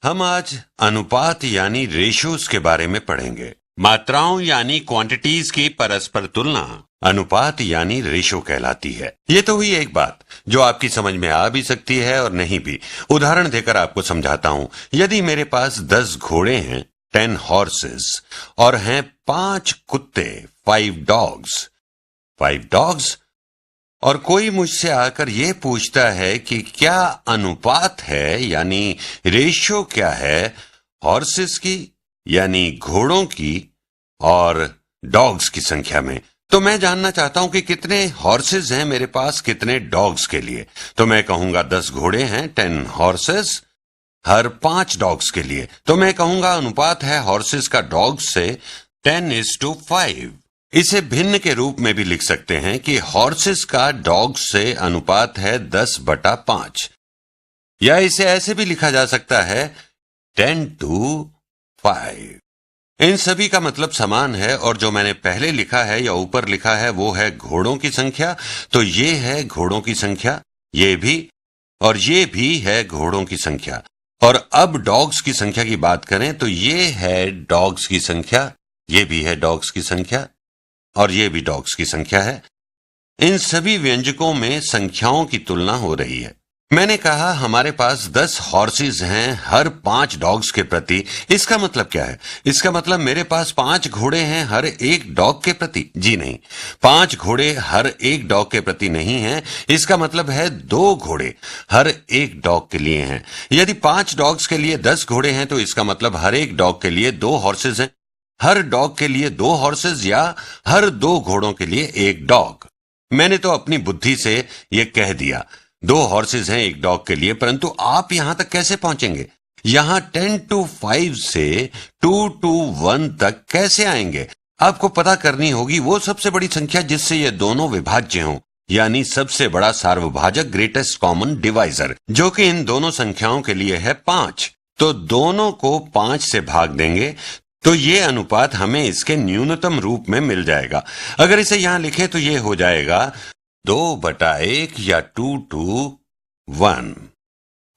हम आज अनुपात यानी रेशियोज के बारे में पढ़ेंगे। मात्राओं यानी क्वांटिटीज की परस्पर तुलना अनुपात यानी रेशो कहलाती है। ये तो हुई एक बात जो आपकी समझ में आ भी सकती है और नहीं भी। उदाहरण देकर आपको समझाता हूं। यदि मेरे पास 10 घोड़े हैं 10 हॉर्सेस और हैं 5 कुत्ते 5 डॉग्स और कोई मुझसे आकर यह पूछता है कि क्या अनुपात है यानी रेशियो क्या है हॉर्सेस की यानी घोड़ों की और डॉग्स की संख्या में, तो मैं जानना चाहता हूं कि कितने हॉर्सेस हैं मेरे पास कितने डॉग्स के लिए। तो मैं कहूंगा 10 घोड़े हैं 10 हॉर्सेस हर 5 डॉग्स के लिए। तो मैं कहूंगा अनुपात है हॉर्सेस का डॉग्स से 10:5। इसे भिन्न के रूप में भी लिख सकते हैं कि हॉर्सेस का डॉग्स से अनुपात है 10/5, या इसे ऐसे भी लिखा जा सकता है 10:5। इन सभी का मतलब समान है और जो मैंने पहले लिखा है या ऊपर लिखा है वो है घोड़ों की संख्या, तो ये है घोड़ों की संख्या, ये भी और ये भी है घोड़ों की संख्या। और अब डॉग्स की संख्या की बात करें तो ये है डॉग्स की संख्या, ये भी है डॉग्स की संख्या और ये भी डॉग्स की संख्या है। इन सभी व्यंजकों में संख्याओं की तुलना हो रही है। मैंने कहा हमारे पास 10 हॉर्सेस हैं हर 5 डॉग्स के प्रति। इसका मतलब क्या है? इसका मतलब मेरे पास 5 घोड़े हैं हर एक डॉग के प्रति? जी नहीं, 5 घोड़े हर एक डॉग के प्रति नहीं हैं। इसका मतलब है 2 घोड़े हर एक डॉग के लिए हैं। यदि 5 डॉग्स के लिए 10 घोड़े हैं तो इसका मतलब हर एक डॉग के लिए 2 हॉर्सेस हैं। हर डॉग के लिए 2 हॉर्सेस या हर 2 घोड़ों के लिए 1 डॉग। मैंने तो अपनी बुद्धि से यह कह दिया 2 हॉर्सेस हैं एक डॉग के लिए, परंतु आप यहां तक कैसे पहुंचेंगे? यहां 10:5 से 2:1 तक कैसे आएंगे? आपको पता करनी होगी वो सबसे बड़ी संख्या जिससे ये दोनों विभाज्य हों, यानी सबसे बड़ा सार्वभाजक ग्रेटेस्ट कॉमन डिवाइजर, जो कि इन दोनों संख्याओं के लिए है 5। तो दोनों को 5 से भाग देंगे तो ये अनुपात हमें इसके न्यूनतम रूप में मिल जाएगा। अगर इसे यहां लिखे तो ये हो जाएगा 2/1 या 2:1।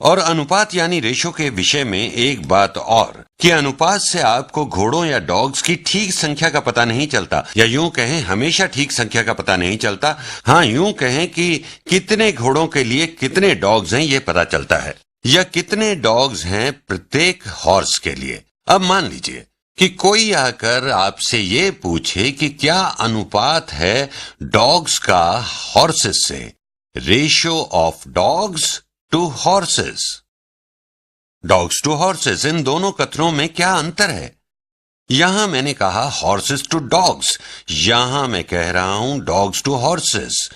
और अनुपात यानी रेशो के विषय में एक बात और कि अनुपात से आपको घोड़ों या डॉग्स की ठीक संख्या का पता नहीं चलता, या यूं कहें हमेशा ठीक संख्या का पता नहीं चलता। हाँ, यूं कहें कि कितने घोड़ों के लिए कितने डॉग्स हैं ये पता चलता है, या कितने डॉग्स हैं प्रत्येक हॉर्स के लिए। अब मान लीजिए कि कोई आकर आपसे ये पूछे कि क्या अनुपात है डॉग्स का हॉर्सेस से, ratio of dogs to horses. Dogs to horses, इन दोनों कथनों में क्या अंतर है? यहां मैंने कहा हॉर्सेस टू डॉग्स, यहां मैं कह रहा हूं डॉग्स टू हॉर्सेस।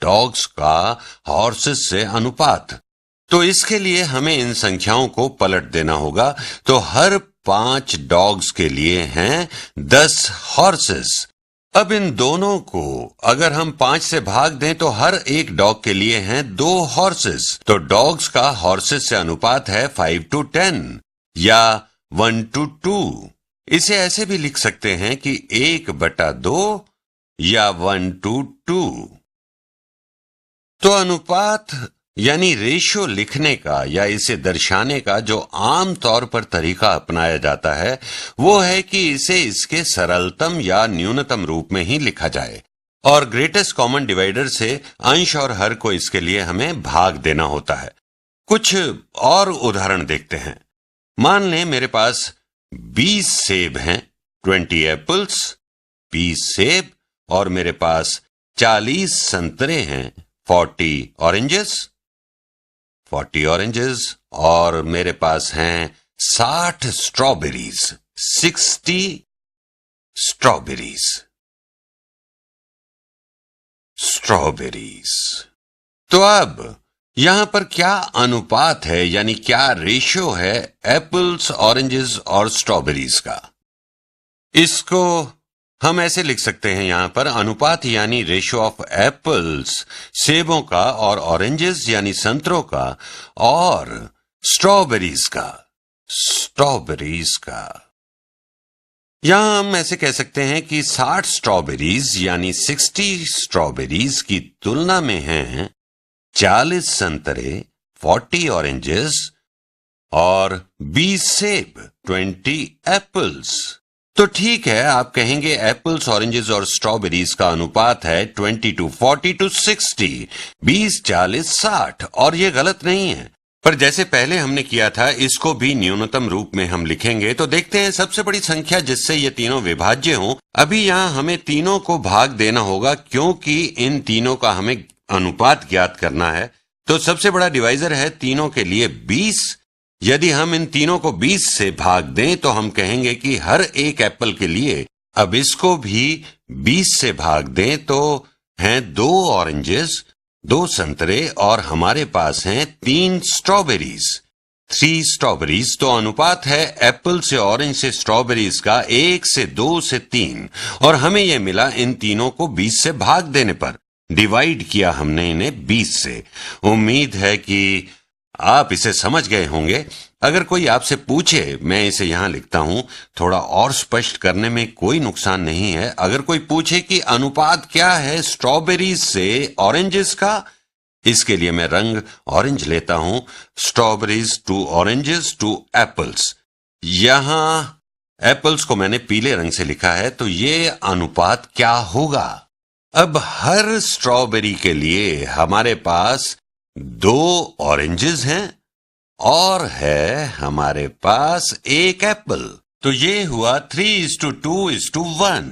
डॉग्स का हॉर्सेस से अनुपात, तो इसके लिए हमें इन संख्याओं को पलट देना होगा। तो हर 5 डॉग्स के लिए हैं 10 हॉर्सेस। अब इन दोनों को अगर हम 5 से भाग दें तो हर एक डॉग के लिए हैं 2 हॉर्सेस। तो डॉग्स का हॉर्सेस से अनुपात है 5:10 या 1:2। इसे ऐसे भी लिख सकते हैं कि 1/2 या 1:2। तो अनुपात यानी रेशियो लिखने का या इसे दर्शाने का जो आम तौर पर तरीका अपनाया जाता है वो है कि इसे इसके सरलतम या न्यूनतम रूप में ही लिखा जाए, और ग्रेटेस्ट कॉमन डिवाइडर से अंश और हर को इसके लिए हमें भाग देना होता है। कुछ और उदाहरण देखते हैं। मान लें मेरे पास 20 सेब हैं 20 एप्पल्स, 20 सेब, और मेरे पास 40 संतरे हैं 40 ऑरेंजेस, 40 ऑरेंजेस, और मेरे पास हैं 60 स्ट्रॉबेरीज 60 स्ट्रॉबेरीज। तो अब यहां पर क्या अनुपात है यानी क्या रेशियो है एप्पल्स, ऑरेंजेस और स्ट्रॉबेरीज का? इसको हम ऐसे लिख सकते हैं यहां पर अनुपात यानी रेशियो ऑफ एप्पल्स सेबों का और ऑरेंजेस यानी संतरों का और स्ट्रॉबेरीज का। यहां हम ऐसे कह सकते हैं कि 60 स्ट्रॉबेरीज यानी 60 स्ट्रॉबेरीज की तुलना में हैं 40 संतरे 40 ऑरेंजेस और 20 सेब 20 एप्पल्स। तो ठीक है, आप कहेंगे एप्पल्स, ऑरेंजेस और स्ट्रॉबेरीज का अनुपात है 20 to 40 to 60, 20 40 60, और ये गलत नहीं है। पर जैसे पहले हमने किया था, इसको भी न्यूनतम रूप में हम लिखेंगे। तो देखते हैं सबसे बड़ी संख्या जिससे ये तीनों विभाज्य हों। अभी यहाँ हमें तीनों को भाग देना होगा, क्योंकि इन तीनों का हमें अनुपात ज्ञात करना है। तो सबसे बड़ा डिवाइजर है तीनों के लिए 20। यदि हम इन तीनों को 20 से भाग दें तो हम कहेंगे कि हर एक एप्पल के लिए, अब इसको भी 20 से भाग दें तो हैं 2 ऑरेंजेस, 2 संतरे, और हमारे पास हैं 3 स्ट्रॉबेरीज, 3 स्ट्रॉबेरीज। तो अनुपात है एप्पल से ऑरेंज से स्ट्रॉबेरीज का 1 से 2 से 3, और हमें यह मिला इन तीनों को 20 से भाग देने पर। डिवाइड किया हमने इन्हें 20 से। उम्मीद है कि आप इसे समझ गए होंगे। अगर कोई आपसे पूछे, मैं इसे यहां लिखता हूं, थोड़ा और स्पष्ट करने में कोई नुकसान नहीं है। अगर कोई पूछे कि अनुपात क्या है स्ट्रॉबेरीज से ऑरेंजेस का, इसके लिए मैं रंग ऑरेंज लेता हूं। Strawberries to oranges to apples. यहां एप्पल्स को मैंने पीले रंग से लिखा है, तो ये अनुपात क्या होगा? अब हर स्ट्रॉबेरी के लिए हमारे पास 2 ऑरेंजेस हैं और है हमारे पास 1 एप्पल। तो ये हुआ 3:2:1।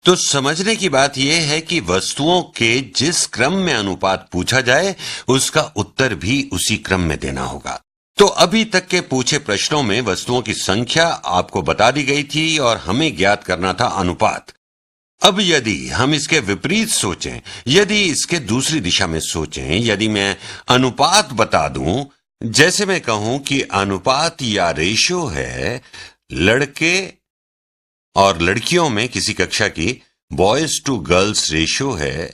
तो समझने की बात यह है कि वस्तुओं के जिस क्रम में अनुपात पूछा जाए, उसका उत्तर भी उसी क्रम में देना होगा। तो अभी तक के पूछे प्रश्नों में वस्तुओं की संख्या आपको बता दी गई थी और हमें ज्ञात करना था अनुपात। अब यदि हम इसके विपरीत सोचें, यदि इसके दूसरी दिशा में सोचें, यदि मैं अनुपात बता दूं, जैसे मैं कहूं कि अनुपात या रेशियो है लड़के और लड़कियों में किसी कक्षा की, बॉयज टू गर्ल्स रेशियो है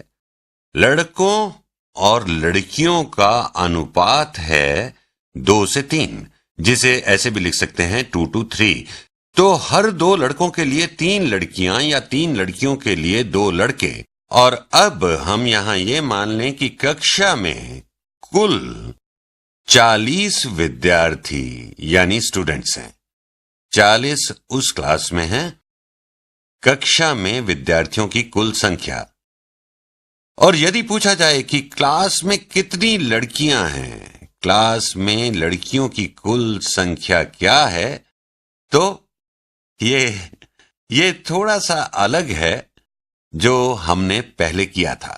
लड़कों और लड़कियों का अनुपात है 2 से 3, जिसे ऐसे भी लिख सकते हैं 2:3। तो हर 2 लड़कों के लिए 3 लड़कियां या 3 लड़कियों के लिए 2 लड़के। और अब हम यहां ये मान लें कि कक्षा में कुल 40 विद्यार्थी यानी स्टूडेंट्स हैं। 40 उस क्लास में हैं। कक्षा में विद्यार्थियों की कुल संख्या। और यदि पूछा जाए कि क्लास में कितनी लड़कियां हैं, क्लास में लड़कियों की कुल संख्या क्या है, तो ये थोड़ा सा अलग है जो हमने पहले किया था।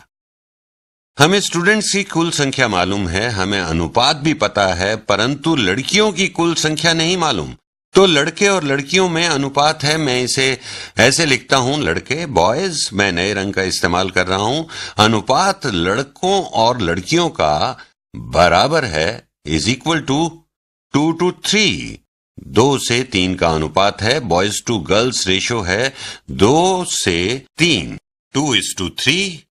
हमें स्टूडेंट्स की कुल संख्या मालूम है, हमें अनुपात भी पता है, परंतु लड़कियों की कुल संख्या नहीं मालूम। तो लड़के और लड़कियों में अनुपात है, मैं इसे ऐसे लिखता हूं, लड़के बॉयज, मैं नए रंग का इस्तेमाल कर रहा हूं। अनुपात लड़कों और लड़कियों का बराबर है, इज इक्वल टू 2:3। 2 से 3 का अनुपात है। बॉयज टू गर्ल्स रेशियो है 2 से 3, 2:3।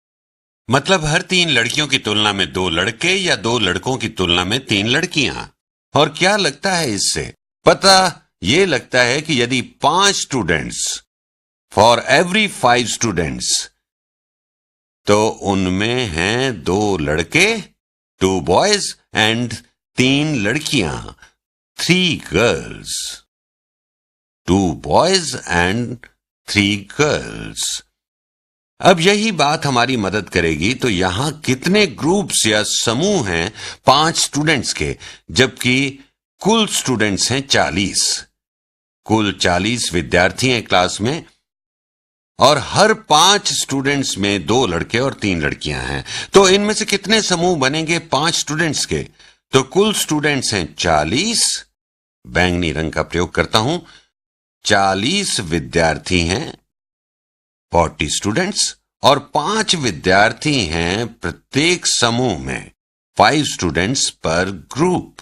मतलब हर 3 लड़कियों की तुलना में 2 लड़के या 2 लड़कों की तुलना में 3 लड़कियां। और क्या लगता है इससे? पता ये लगता है कि यदि 5 स्टूडेंट्स फॉर एवरी 5 स्टूडेंट्स, तो उनमें हैं 2 लड़के 2 बॉयज एंड 3 लड़कियां 3 गर्ल्स, 2 बॉयज एंड 3 गर्ल्स। अब यही बात हमारी मदद करेगी। तो यहां कितने ग्रुप्स या समूह हैं 5 स्टूडेंट्स के, जबकि कुल स्टूडेंट्स हैं 40। कुल 40 विद्यार्थी हैं क्लास में और हर 5 स्टूडेंट्स में 2 लड़के और 3 लड़कियां हैं। तो इनमें से कितने समूह बनेंगे 5 स्टूडेंट्स के? तो कुल स्टूडेंट्स हैं 40। बैंगनी रंग का प्रयोग करता हूं। 40 विद्यार्थी हैं 40 स्टूडेंट्स, और 5 विद्यार्थी हैं प्रत्येक समूह में 5 स्टूडेंट्स पर ग्रुप।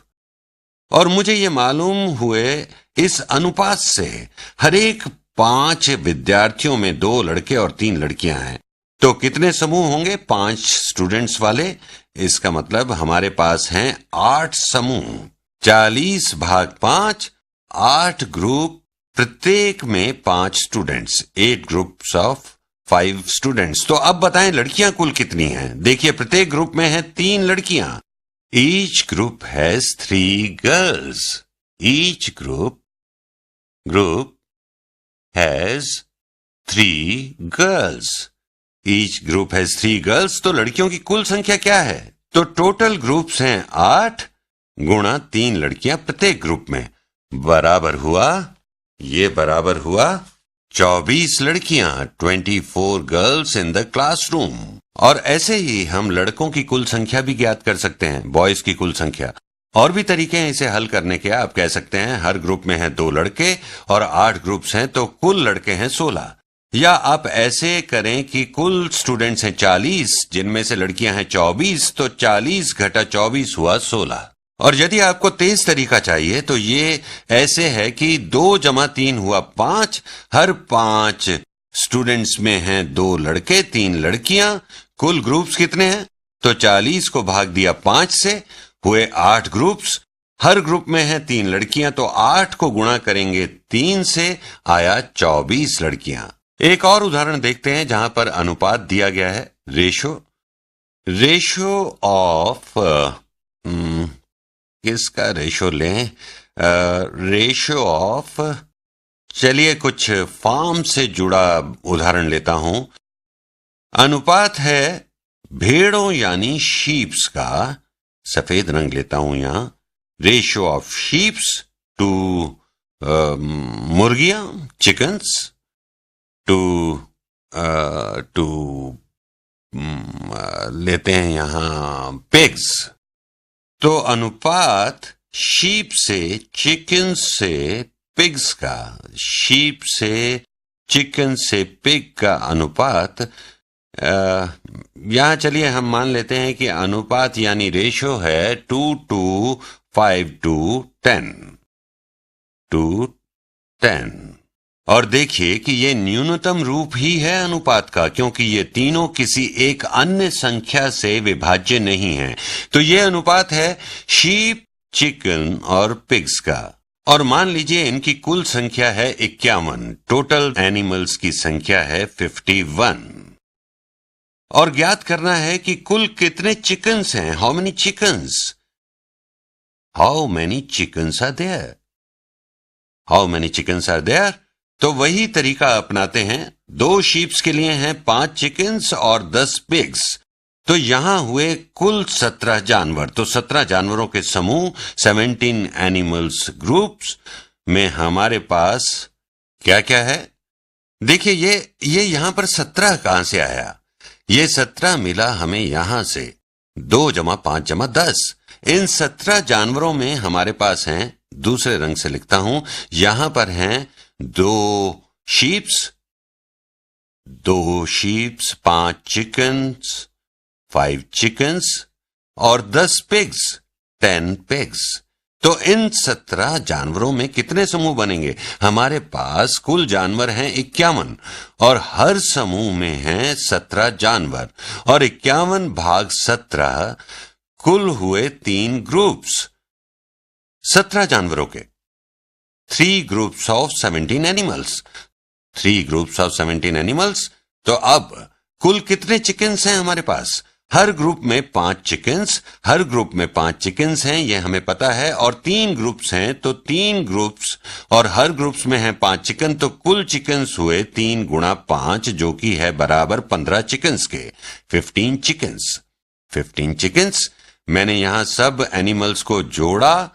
और मुझे ये मालूम हुए इस अनुपात से हर एक 5 विद्यार्थियों में 2 लड़के और 3 लड़कियां हैं। तो कितने समूह होंगे 5 स्टूडेंट्स वाले? इसका मतलब हमारे पास हैं 8 समूह। 40 भाग 5, 8 ग्रुप, प्रत्येक में 5 स्टूडेंट्स, 8 ग्रुप्स ऑफ 5 स्टूडेंट्स। तो अब बताएं लड़कियां कुल कितनी हैं? देखिए प्रत्येक ग्रुप में हैं 3 लड़कियां। Each group has 3 girls. Each group has 3 girls. Each group has 3 girls. तो लड़कियों की कुल संख्या क्या है? तो टोटल ग्रुप्स हैं 8 गुणा 3 लड़कियां प्रत्येक ग्रुप में, बराबर हुआ 24 लड़कियां, 24 गर्ल्स इन द क्लासरूम। और ऐसे ही हम लड़कों की कुल संख्या भी ज्ञात कर सकते हैं, बॉयज की कुल संख्या। और भी तरीके हैं इसे हल करने के। आप कह सकते हैं हर ग्रुप में हैं 2 लड़के और 8 ग्रुप्स हैं तो कुल लड़के हैं 16। या आप ऐसे करें कि कुल स्टूडेंट्स हैं 40 जिनमें से लड़कियां हैं 24, तो 40 घटा 24 हुआ 16। और यदि आपको तेज तरीका चाहिए तो ये ऐसे है कि 2 जमा 3 हुआ 5, हर 5 स्टूडेंट्स में हैं 2 लड़के 3 लड़कियां। कुल ग्रुप्स कितने हैं? तो 40 को भाग दिया 5 से, हुए 8 ग्रुप्स, हर ग्रुप में हैं 3 लड़कियां, तो 8 को गुणा करेंगे 3 से, आया 24 लड़कियां। एक और उदाहरण देखते हैं जहां पर अनुपात दिया गया है, रेशो ऑफ किसका रेशो लें? रेशो ऑफ, चलिए कुछ फार्म से जुड़ा उदाहरण लेता हूं। अनुपात है भेड़ों यानी शीप्स का, सफेद रंग लेता हूं यहां, रेशो ऑफ शीप्स टू मुर्गियां, चिकन्स, टू लेते हैं यहां पिग्स। तो अनुपात शीप से चिकन से पिग्स का, शीप से चिकन से पिग का अनुपात, यहां चलिए हम मान लेते हैं कि अनुपात यानी रेशो है 2 to 5 to 10। और देखिए कि ये न्यूनतम रूप ही है अनुपात का, क्योंकि ये तीनों किसी एक अन्य संख्या से विभाज्य नहीं है। तो ये अनुपात है शीप, चिकन और पिग्स का। और मान लीजिए इनकी कुल संख्या है 51, टोटल एनिमल्स की संख्या है 51। और ज्ञात करना है कि कुल कितने चिकन्स हैं, how many chickens, how many chickens are there, how many chickens are there. तो वही तरीका अपनाते हैं। 2 शीप्स के लिए हैं 5 चिकन्स और 10 पिग्स, तो यहां हुए कुल 17 जानवर। तो 17 जानवरों के समूह, 17 एनिमल्स ग्रुप्स में हमारे पास क्या क्या है? देखिए ये यहां पर 17 कहां से आया? ये 17 मिला हमें यहां से, 2 जमा 5 जमा 10। इन 17 जानवरों में हमारे पास हैं, दूसरे रंग से लिखता हूं, यहां पर हैं 2 शीप्स, 5 चिकन्स, 5 चिकन्स और 10 पिग्स, 10 पिग्स। तो इन 17 जानवरों में कितने समूह बनेंगे? हमारे पास कुल जानवर हैं 51 और हर समूह में हैं 17 जानवर, और 51 भाग 17 कुल हुए 3 ग्रुप्स 17 जानवरों के। 3 groups of 17 animals, 3 groups of 17 animals. तो अब कुल कितने चिकन्स हैं हमारे पास? हर ग्रुप में 5 चिकन्स, हर ग्रुप में 5 चिकन्स हैं, यह हमें पता है। और 3 ग्रुप्स हैं तो 3 ग्रुप्स और हर ग्रुप्स में हैं 5 चिकन, तो कुल चिकन्स हुए 3 गुणा 5 जो कि है बराबर 15 चिकन्स के, 15 चिकन्स। 15 चिकन्स, मैंने यहां सब एनिमल्स को जोड़ा,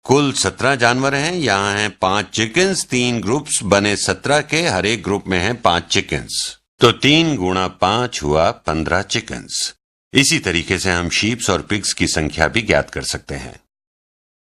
कुल 17 जानवर हैं, यहां हैं 5 चिकन्स, 3 ग्रुप्स बने 17 के, हर एक ग्रुप में हैं 5 चिकन्स, तो 3 गुणा 5 हुआ 15 चिकन्स। इसी तरीके से हम शीप्स और पिग्स की संख्या भी ज्ञात कर सकते हैं।